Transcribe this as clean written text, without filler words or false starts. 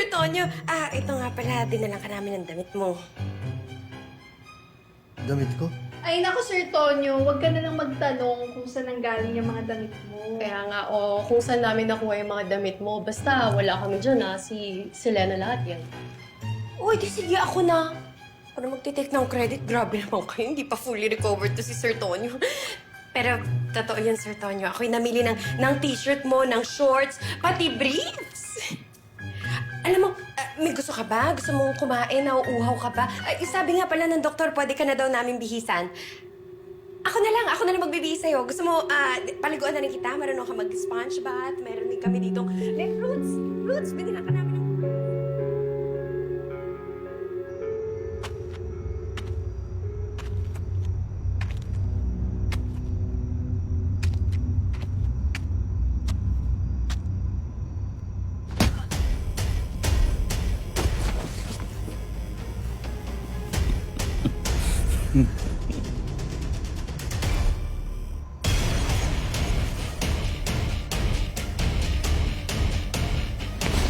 Sir Tonyo, ito nga pala, dinalang ka namin ng damit mo. Damit ko? Ay naku, Sir Tonyo, huwag ka na lang magtanong kung saan nanggaling yung mga damit mo. Kaya nga, kung saan namin nakuha yung mga damit mo, basta wala kami dyan, si Selena lahat yan. Uy, di sige, ako na. Ako na magtitake ng credit. Grabe naman kayo, hindi pa fully recovered to si Sir Tonyo. Pero, totoo yun, Sir Tonyo. Ako'y namili ng t-shirt mo, ng shorts, pati briefs. Alam mo, may gusto ka ba? Gusto mong kumain? Nauuhaw ka ba? Sabi nga pala ng doktor, pwede ka na daw namin bihisan. Ako na lang magbibihis sa'yo. Gusto mo, paliguan na rin kita? Marunong ka mag-sponge bath? Meron din kami dito. Roots, binilang ka namin ng...